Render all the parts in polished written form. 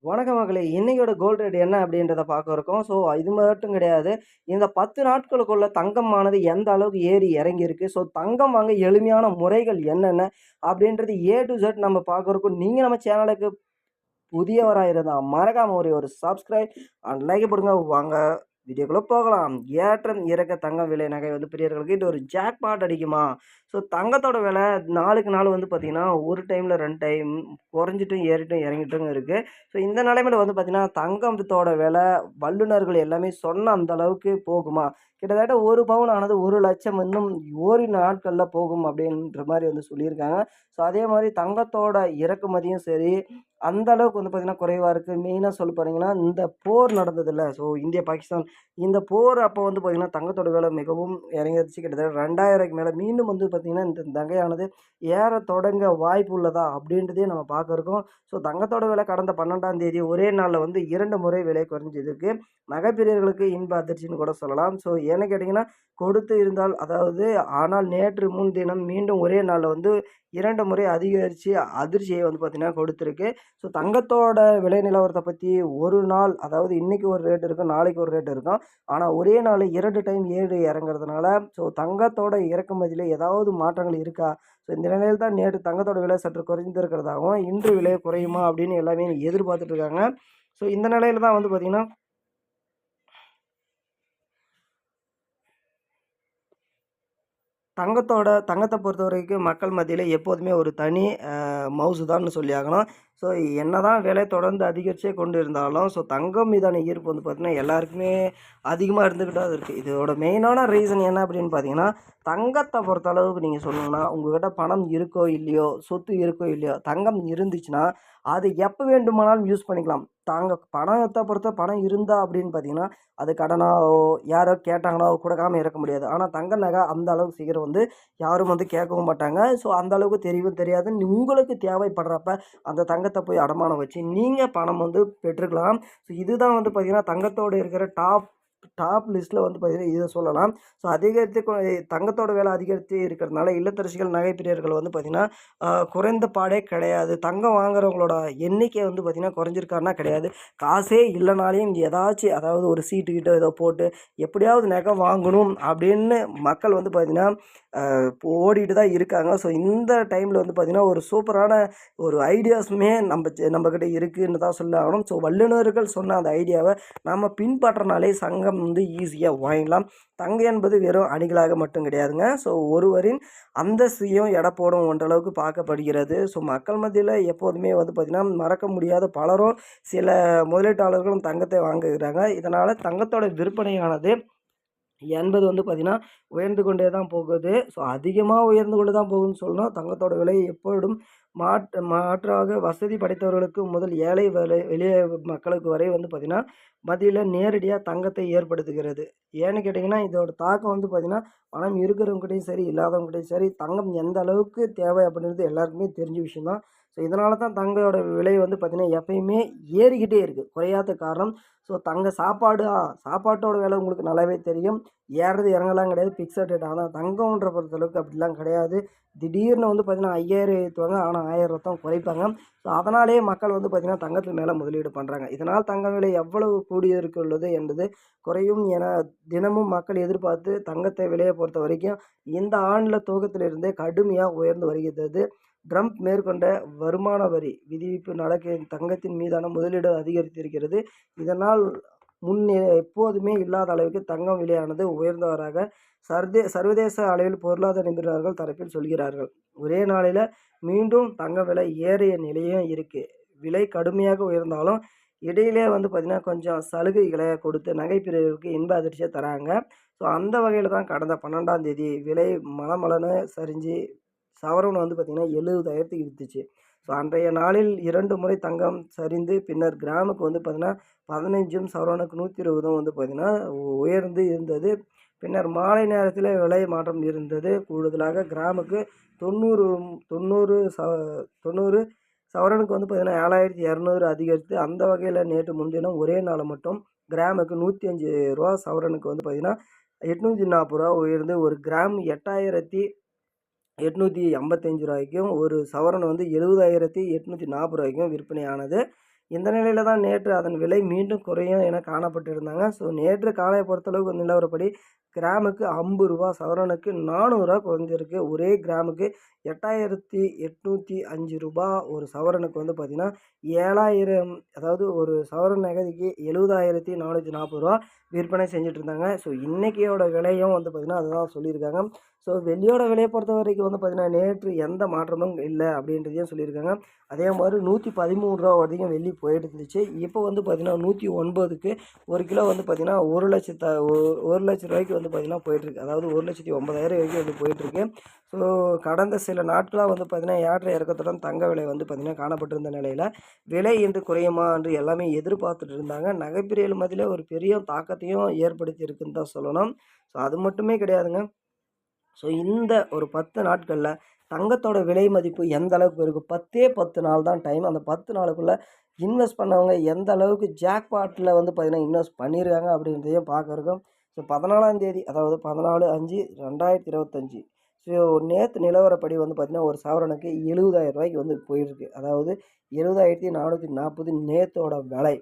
வணக்கம் மகளே! இன்னையோட கோல்ட் ரேட் என்ன அப்படின்றத பார்க்க இருக்கோம். ஸோ இது மட்டும் கிடையாது. இந்த 10 நாட்களுக்குள்ள தங்கமானது எந்த அளவுக்கு ஏறி இறங்கியிருக்கு. ஸோ தங்கம் வாங்க எளிமையான முறைகள் என்னென்ன அப்படின்றது ஏ டூ இசட் நம்ம பார்க்க இருக்கோம். நீங்க நம்ம சேனலுக்கு புதியவரா இருந்தா மறக்காம ஒரு சப்ஸ்கிரைப் அண்ட் லைக் போடுங்க. வாங்க வீடியோக்குள்ள போகலாம். ஏற்றம் இறக்க தங்கம் விலை நகை வந்து பிரியர்களுக்கு இது ஒரு ஜாக்பாட் அடிக்குமா? ஸோ தங்கத்தோட விலை நாளுக்கு நாள் வந்து பார்த்தீங்கன்னா, ஒரு டைம்ல 2 டைம் குறைஞ்சிட்டும், ஏறிட்டும், இறங்கிட்டும் இருக்கு. ஸோ இந்த நிலைமையில வந்து பார்த்தீங்கன்னா, தங்கத்தோட விலை வல்லுனர்கள் எல்லாமே சொன்ன அந்த அளவுக்கு போகுமா? கிட்டத்தட்ட 1 பவுன் ஆனது 1,00,000 இன்னும் ஓரிரு நாட்கள்ல போகும் அப்படின்ற மாரி வந்து சொல்லியிருக்காங்க. ஸோ அதே மாரி தங்கத்தோட இறக்குமதியும் சரி, அந்த அளவுக்கு வந்து பார்த்தீங்கன்னா குறைவா இருக்கு. மெயினா சொல்ல போனீங்கன்னா, இந்த போர் நடந்ததுல்ல. ஸோ இந்தியா, பாகிஸ்தான் இந்த போர் அப்போ வந்து பார்த்தீங்கன்னா, தங்கத்தோட விலை மிகவும் இறங்கிருச்சு. கிட்டத்தட்ட 2000க்கு மேல மீண்டும் வந்து பார்த்தீங்கன்னா, இந்த நகையானது ஏறத் தொடங்க வாய்ப்பு உள்ளதா? அப்படின்றதையும் நம்ம பார்க்க இருக்கோம். ஸோ தங்கத்தோட விலை கடந்த 12ஆம் தேதி ஒரே நாள்ல வந்து 2 முறை விலை குறைஞ்சதுக்கு நகைப்பிரியர்களுக்கு இன்ப அதிர்ச்சின்னு கூட சொல்லலாம். ஸோ ஏன்னு கேட்டீங்கன்னா, கொடுத்து இருந்தால் அதாவது ஆனால் நேற்று முன்தினம் மீண்டும் ஒரே நாள்ல வந்து 2 முறை அதிகரிச்சு அதிர்ச்சியை வந்து பார்த்தீங்கன்னா கொடுத்திருக்கு. ஸோ தங்கத்தோட விலை நிலவரத்த பத்தி ஒரு நாள் அதாவது இன்னைக்கு ஒரு ரேட் இருக்கும், நாளைக்கு ஒரு ரேட் இருக்கும். ஆனா ஒரே நாள்ல 2 டைம் ஏறி இறங்குறதுனால, ஸோ தங்கத்தோட இறக்குமதியில ஏதாவது மாற்றங்கள் இருக்கா? ஸோ இந்த நிலையில் தான் நேற்று தங்கத்தோட விலை சற்று குறைந்திருக்கிறதாகவும், இன்று விலை குறையுமா அப்படின்னு எல்லாமே எதிர்பார்த்துட்டு இருக்காங்க. ஸோ இந்த நிலையில தான் வந்து பார்த்தீங்கன்னா தங்கத்த பொறுத்தவரைக்கும் மக்கள் மத்தியில எப்போதுமே ஒரு தனி மவுசு தான்னு சொல்லி ஆகணும். ஸோ என்னதான் விலை தொடர்ந்து அதிகரிச்சே கொண்டு இருந்தாலும், ஸோ தங்கம் மீதான ஈர்ப்பு வந்து பார்த்தீங்கன்னா, எல்லாருக்குமே அதிகமா இருந்துகிட்டு தான் இருக்கு. இதோட மெயினான ரீசன் என்ன அப்படின்னு பார்த்தீங்கன்னா, தங்கத்த பொறுத்த அளவுக்கு நீங்க சொல்லணும்னா, உங்ககிட்ட பணம் இருக்கோ இல்லையோ, சொத்து இருக்கோ இல்லையோ, தங்கம் இருந்துச்சுன்னா, அது எப்ப வேண்டுமானாலும் யூஸ் பண்ணிக்கலாம். பணத்த பொறுத்த பணம் இருந்தா அப்படின்னு பார்த்தீங்கன்னா, அது கடனாவோ, யாரோ கேட்டாங்கன்னா குடுக்காம இருக்க முடியாது. ஆனா தங்க நகை அந்த அளவுக்கு சீக்கிரம் வந்து யாரும் வந்து கேட்கவும் மாட்டாங்க. ஸோ அந்த அளவுக்கு தெரியவும் தெரியாது. உங்களுக்கு தேவைப்படுறப்ப அந்த தங்கத்த போய் அடமானம் வச்சு நீங்க பணம் வந்து பெற்றுக்கலாம். ஸோ இதுதான் வந்து பார்த்தீங்கன்னா, தங்கத்தோட இருக்கிற டாப் டாப் லிஸ்ட்ல வந்து பார்த்தீங்கன்னா, இத சொல்லலாம். ஸோ அதிகரித்து தங்கத்தோட விலை அதிகரித்து இருக்கிறதுனால இல்லத்தரசிகள், நகை பிரியர்கள் வந்து பார்த்தீங்கன்னா, குறைந்த பாடே கிடையாது. தங்கம் வாங்குறவங்களோட எண்ணிக்கை வந்து பார்த்தீங்கன்னா, குறைஞ்சிருக்கான்னா கிடையாது. காசே இல்லனாலையும் ஏதாச்சும் அதாவது ஒரு சீட்டு கீட்டோ ஏதோ போட்டு எப்படியாவது நகை வாங்கணும் அப்படின்னு மக்கள் வந்து பார்த்தீங்கன்னா, ஓடிட்டு தான் இருக்காங்க. ஸோ இந்த டைம்ல வந்து பார்த்தீங்கன்னா, ஒரு சூப்பரான ஒரு ஐடியாஸுமே நம்மகிட்ட இருக்குன்னு தான் சொல்லி ஆகணும். ஸோ வல்லுனர்கள் சொன்ன அந்த ஐடியாவ நம்ம பின்பற்றினாலே சங்கம் வந்து ஈஸியா வாங்கிடலாம். தங்கம் என்பது வெறும் அணிகளாக மட்டும் கிடையாதுங்க. ஸோ ஒருவரின் அந்தஸ்தையும் எடை போடும் ஒன்றளவுக்கு பார்க்கப்படுகிறது. ஸோ மக்கள் மத்தியில எப்போதுமே வந்து பார்த்தீங்கன்னா, மறக்க முடியாத பலரும் சில முதலீட்டாளர்களும் தங்கத்தை வாங்குகிறாங்க. இதனால தங்கத்தோட விற்பனையானது என்பது வந்து பார்த்தீங்கன்னா, உயர்ந்து கொண்டே தான் போகுது. ஸோ அதிகமா உயர்ந்து கொண்டு தான் போகுதுன்னு சொல்லணும். தங்கத்தோட விலை எப்பொழுதும் மாற்றாக வசதி படைத்தவர்களுக்கு முதல் ஏழை எளிய மக்களுக்கு வரை வந்து பார்த்தீங்கன்னா, மத்தியில நேரடியா தங்கத்தை ஏற்படுத்துகிறது. ஏன்னு கேட்டீங்கன்னா, இதோட தாக்கம் வந்து பார்த்தீங்கன்னா, பணம் இருக்கிறவங்ககிட்டயும் சரி, இல்லாதவங்ககிட்டயும் சரி, தங்கம் எந்த அளவுக்கு தேவை அப்படின்றது எல்லாருக்குமே தெரிஞ்ச விஷயம் தான். ஸோ இதனால தான் தங்களோட விலை வந்து பார்த்தீங்கன்னா, எப்பயுமே ஏறிக்கிட்டே இருக்கு. குறையாத காரணம் சாப்பாட்டோட விலை உங்களுக்கு நல்லாவே தெரியும். ஏறுறது இறங்கலாம் கிடையாது. Fixed rate. ஆனா தங்கம்ன்ற பொறுத்தளவுக்கு அப்படிலாம் கிடையாது. திடீர்னு வந்து பார்த்தீங்கன்னா 5000 ஏத்துவாங்க. ஆனா ரூ. 1000 தான் குறைப்பாங்க. ஸோ அதனாலேயே மக்கள் வந்து பார்த்தீங்கன்னா தங்கத்து மேல முதலீடு பண்றாங்க. இதனால் தங்க விலை எவ்வளவு கூடியிருக்குள்ளது என்பது குறையும் என தினமும் மக்கள் எதிர்பார்த்து தங்கத்தை விலையை பொறுத்தவரைக்கும் இந்த ஆண்டுல துவக்கத்திலிருந்தே கடுமையா உயர்ந்து வருகிறது. ட்ரம்ப் மேற்கொண்ட வருமான வரி விதிப்பு நடக்க தங்கத்தின் மீதான முதலீடு அதிகரித்திருக்கிறது. இதனால் எப்போதுமே இல்லாத அளவுக்கு தங்கம் விலையானது உயர்ந்தவராக சர்வதேச அளவில் பொருளாதார நிபுணர்கள் தரப்பில் சொல்கிறார்கள். ஒரே நாளில மீண்டும் தங்க விலை ஏறிய நிலையும் இருக்கு. விலை கடுமையாக உயர்ந்தாலும் இடையிலே வந்து பார்த்தீங்கன்னா, கொஞ்சம் சலுகைகளை கொடுத்து நகைப்பிரியர்களுக்கு இன்ப அதிர்ச்சிய தராங்க. ஸோ அந்த வகையில தான் கடந்த 12ஆம் தேதி விலை மளமளன்னு சரிஞ்சு சவரன் வந்து பார்த்தீங்கன்னா 70,000க்கு வித்துச்சு. ஸோ அன்றைய நாளில் 2 முறை தங்கம் சரிந்து பின்னர் கிராமுக்கு வந்து பார்த்தீங்கன்னா 15ம் சவரனுக்கு 120ம் வந்து பார்த்தீங்கன்னா உயர்ந்து இருந்தது. பின்னர் மாலை நேரத்தில விலை மாற்றம் இருந்தது. கூடுதலாக கிராமுக்கு 90 90 90 சவரனுக்கு வந்து பார்த்தீங்கன்னா 7,200 அதிகரித்து அந்த வகையில நேற்று முன்தினம் ஒரே நாள்ல மட்டும் கிராமுக்கு ரூ. 105 சவரனுக்கு வந்து பார்த்தீங்கன்னா ரூ. 840 உயர்ந்து ஒரு கிராம் 8,855 ஒரு சவரன் வந்து ரூ. 70,840 விற்பனையானது. இந்த நிலையில் தான் நேற்று அதன் விலை மீண்டும் குறையும் என காணப்பட்டிருந்தாங்க. ஸோ நேற்று காலையை பொறுத்தளவுக்கு நிலவரப்படி கிராமுக்கு ரூ. 50, சவரனுக்கு ரூ. 400 குறைஞ்சிருக்கு. ஒரே கிராமுக்கு ரூ. 8,805 ஒரு சவரனுக்கு வந்து பார்த்திங்கன்னா 7,000, அதாவது ஒரு சவரன் நகைக்கு ரூ. 70,440 விற்பனை செஞ்சுட்டு இருந்தாங்க. ஸோ இன்றைக்கியோட விலையும் வந்து பார்த்திங்கன்னா அதுதான் சொல்லியிருக்காங்க. ஸோ வெள்ளியோட விலையை பொறுத்த வரைக்கும் வந்து பார்த்திங்கன்னா நேற்று எந்த மாற்றமும் இல்லை அப்படின்றதையும் சொல்லியிருக்காங்க. அதே மாதிரி ரூ. 113 வரைக்கும் வெள்ளி போயிட்டு இருந்துச்சு. இப்போ வந்து பார்த்திங்கன்னா 109க்கு ஒரு கிலோ வந்து பார்த்திங்கன்னா 1,00,000 ரூபாய்க்கு வந்து பார்த்திங்கன்னா போயிட்டுருக்கு. அதாவது 1,09,000 வரைக்கும் வந்து போயிட்டுருக்கு. ஸோ கடந்த சில நாட்களாக வந்து பார்த்திங்கன்னா ஏற்ற இறக்கத்துடன் தங்க விலை வந்து பார்த்திங்கன்னா காணப்பட்டிருந்த நிலையில் விலை என்று குறையுமா என்று எல்லாமே எதிர்பார்த்துட்டு இருந்தாங்க. நகைப்பிரியல் மத்தியில் ஒரு பெரிய தாக்கத்தையும் ஏற்படுத்தி இருக்குன்னு தான் சொல்லணும். ஸோ அது மட்டுமே கிடையாதுங்க. ஸோ இந்த ஒரு 10 நாட்களில் தங்கத்தோட விலை மதிப்பு எந்த அளவுக்கு இருக்கும்? 10 நாள் தான் டைம். அந்த 10 நாளுக்குள்ளே இன்வெஸ்ட் பண்ணவங்க எந்த அளவுக்கு ஜாக்பாட்டில் வந்து பார்த்திங்கன்னா இன்வெஸ்ட் பண்ணியிருக்காங்க அப்படின்றதையும் பார்க்க இருக்கும். ஸோ 14ஆம் தேதி, அதாவது 14/5/2025, ஸோ நேற்று நிலவரப்படி வந்து பார்த்திங்கன்னா ஒரு சவரனுக்கு ரூ. 70,000 வந்து போயிருக்கு. அதாவது 70,440 நேற்றோட விலை.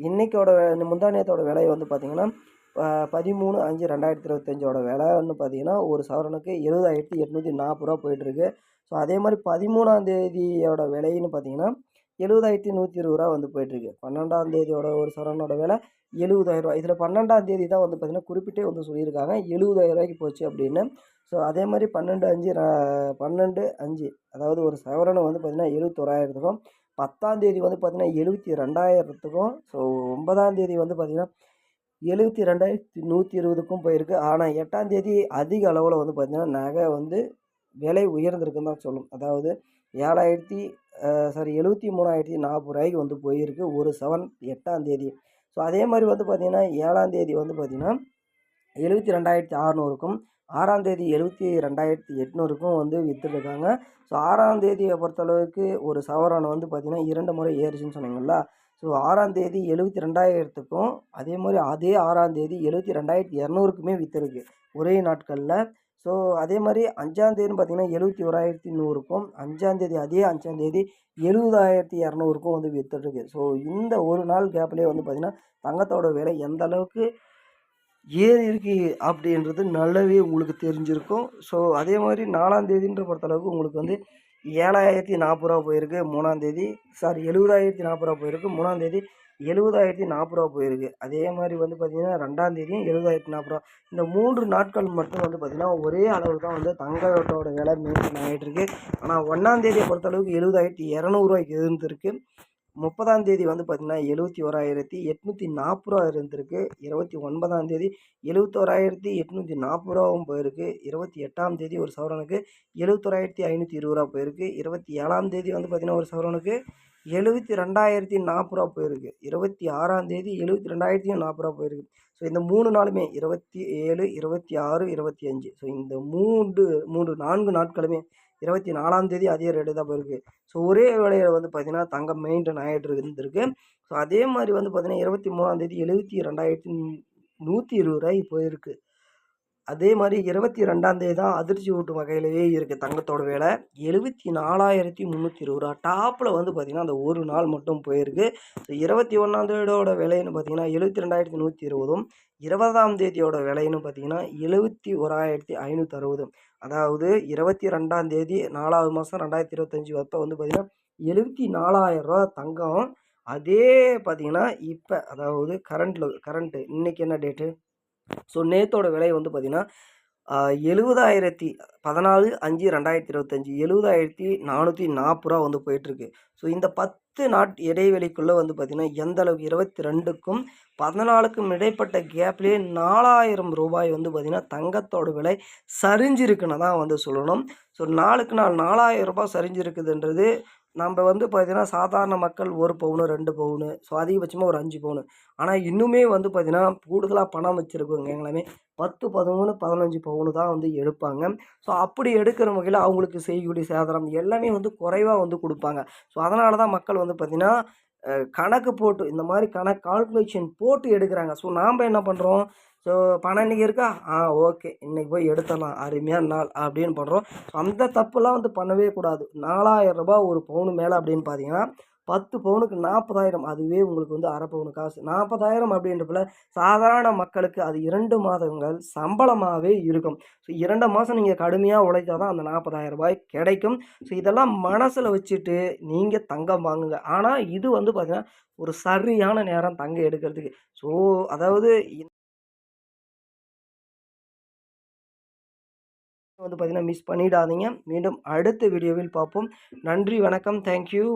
இன்றைக்கோட முந்தா நேற்றோட விலை வந்து பார்த்திங்கன்னா 13/5/2025 விலை வந்து பார்த்திங்கன்னா ஒரு சவரனுக்கு ரூ. 70,840 போயிட்டுருக்கு. ஸோ அதே மாதிரி 13ஆம் தேதியோட விலைன்னு பார்த்திங்கன்னா ரூ. 70,120 வந்து போயிட்டுருக்கு. 12ஆம் தேதியோட ஒரு சவரனோட விலை ரூ. 70,000. இதில் 12ஆம் தேதி தான் வந்து பார்த்திங்கன்னா குறிப்பிட்டே வந்து சொல்லியிருக்காங்க ரூ. 70,000 போச்சு அப்படின்னு. ஸோ அதே மாதிரி 12/5 அதாவது ஒரு சவரனை வந்து பார்த்திங்கன்னா 71,000க்கும், 10ஆம் தேதி வந்து பார்த்திங்கன்னா 72,000க்கும், ஸோ 9ஆம் தேதி வந்து பார்த்திங்கன்னா 72,120க்கும் போயிருக்கு. ஆனால் 8ஆம் தேதி அதிக அளவில் வந்து பார்த்திங்கன்னா நகை வந்து விலை உயர்ந்திருக்குன்னு தான் சொல்லணும். அதாவது 73,040 வந்து போயிருக்கு ஒரு சவரன் 8ஆம் தேதி. ஸோ அதே மாதிரி வந்து பார்த்திங்கன்னா 7ஆம் தேதி வந்து பார்த்திங்கன்னா 72,600க்கும், 6ஆம் தேதி 72,800க்கும் வந்து விற்றுருக்காங்க. ஸோ 6ஆம் தேதியை பொறுத்தளவுக்கு ஒரு சவரன் வந்து பார்த்திங்கன்னா 2 முறை ஏறிச்சுன்னு சொன்னீங்களா. ஸோ 6ஆம் தேதி 72,000க்கும், அதே மாதிரி அதே 6ஆம் தேதி 72,200க்குமே விற்றுருக்கு ஒரே நாட்களில். ஸோ அதே மாதிரி 5ஆம் தேதின்னு பார்த்திங்கன்னா 71,100க்கும், 5ஆம் தேதி அதே 5ஆம் தேதி 70,200க்கும் வந்து விற்றுருக்கு. ஸோ இந்த ஒரு நாள் கேப்லேயே வந்து பார்த்திங்கன்னா தங்கத்தோட விலை எந்த அளவுக்கு ஏறி இருக்கு அப்படின்றது நல்லாவே உங்களுக்கு தெரிஞ்சிருக்கும். ஸோ அதே மாதிரி 4ஆம் தேதின்ற பொறுத்தளவுக்கு உங்களுக்கு வந்து ரூ. 7,040 போயிருக்கு 3ஆம் தேதி. 70,040 போயிருக்கு 3ஆம் தேதி. 70,040 போயிருக்கு. அதே மாதிரி வந்து பார்த்திங்கன்னா 2ஆம் தேதியும் 70,040. இந்த 3 நாட்கள் மட்டும் வந்து பார்த்திங்கன்னா ஒரே அளவு தான் வந்து தங்கத்தோட விலை மெயின்டைன் ஆகிட்டு இருக்கு. ஆனால் 1ஆம் தேதியை பொறுத்தளவுக்கு 70,200 இருந்திருக்கு. 30ஆம் தேதி வந்து பார்த்திங்கன்னா 71,840 இருந்திருக்கு. 29ஆம் தேதி 71,840 போயிருக்கு. 28ஆம் தேதி ஒரு சவரனுக்கு 71,520 போயிருக்கு. 27ஆம் தேதி வந்து பார்த்திங்கன்னா ஒரு சவரனுக்கு 72,040 போயிருக்கு. 26ஆம் தேதி 72,040 போயிருக்கு. ஸோ இந்த 3 நாளுமே 27, 26, 25, ஸோ இந்த 4 நாட்களுமே 24ஆம் தேதி அதே ரேட்டு தான் போயிருக்கு. ஸோ ஒரே வேளையில் வந்து பார்த்திங்கன்னா தங்கம் மெயின்டைன் ஆகிட்டு இருந்திருக்கு. ஸோ அதே மாதிரி வந்து பார்த்திங்கன்னா 23ஆம் தேதி 72,120 போயிருக்கு. அதே மாதிரி 22ஆம் தேதி தான் அதிர்ச்சி ஊட்டும் வகையிலேயே இருக்குது தங்கத்தோட விலை 74,320 டாப்பில் வந்து பார்த்திங்கன்னா அந்த ஒரு நாள் மட்டும் போயிருக்கு. ஸோ 21ஆம் தேதியோட விலைன்னு பார்த்திங்கன்னா 72,120ம், 20ஆம் தேதியோட விலைன்னு பார்த்திங்கன்னா 71,560. அதாவது 22ஆம் தேதி 4வது மாதம் 2025 அப்போ வந்து பார்த்திங்கன்னா 74,000 தங்கம். அதே பார்த்திங்கன்னா இப்போ, அதாவது கரண்ட்டு இன்றைக்கி என்ன டேட்டு, ஸோ நேற்றோட விலை வந்து பார்த்திங்கன்னா 14/5/2025 70,440 வந்து போயிட்டுருக்கு. ஸோ இந்த 10 இடைவெளிக்குள்ளே வந்து பார்த்திங்கன்னா எந்த அளவுக்கு 22க்கும் 14க்கும் இடைப்பட்ட கேப்லேயே ரூ. 4,000 வந்து பார்த்திங்கன்னா தங்கத்தோட விலை சரிஞ்சிருக்குன்னு தான் வந்து சொல்லணும். ஸோ நாளுக்கு நாள் ரூ. 4,000 சரிஞ்சிருக்குதுன்றது நம்ம வந்து பார்த்திங்கன்னா சாதாரண மக்கள் 1 பவுனு 2 பவுனு, ஸோ அதிகபட்சமாக ஒரு 5 பவுனு. ஆனால் இன்னுமே வந்து பார்த்திங்கன்னா கூடுதலாக பணம் வச்சுருக்கவங்க எல்லாமே 10, 13, 15 பவுனு தான் வந்து எடுப்பாங்க. ஸோ அப்படி எடுக்கிற வகையில் அவங்களுக்கு செய்கூலி சேதாரம் எல்லாமே வந்து குறைவாக வந்து கொடுப்பாங்க. ஸோ அதனால தான் மக்கள் வந்து பார்த்திங்கன்னா கணக்கு போட்டு இந்த மாதிரி கால்குலேஷன் போட்டு எடுக்கிறாங்க. ஸோ நாம் என்ன பண்ணுறோம், ஸோ பணம் இன்றைக்கி இருக்கா, ஓகே இன்றைக்கி போய் எடுத்துடலாம் அருமையான நாள் அப்படின்னு பண்ணுறோம். ஸோ அந்த தப்புலாம் வந்து பண்ணவே கூடாது. ரூ. 4,000 ஒரு பவுனு மேலே அப்படின்னு பார்த்தீங்கன்னா 10 பவுனுக்கு 40,000 அதுவே உங்களுக்கு வந்து அரை பவுன் காசு. 40,000 அப்படின்றப்பல சாதாரண மக்களுக்கு அது 2 மாதங்கள் சம்பளமாவே இருக்கும். ஸோ 2 மாசம் நீங்க கடுமையா உழைத்தா தான் அந்த ரூ. 40,000 கிடைக்கும். ஸோ இதெல்லாம் மனசுல வச்சுட்டு நீங்க தங்கம் வாங்குங்க. ஆனா இது வந்து பார்த்தீங்கன்னா, ஒரு சரியான நேரம் தங்கம் எடுக்கிறதுக்கு. ஸோ அதாவது வந்து பார்த்தீங்கன்னா, மிஸ் பண்ணிடாதீங்க. மீண்டும் அடுத்த வீடியோவில் பார்ப்போம். நன்றி, வணக்கம். Thank you.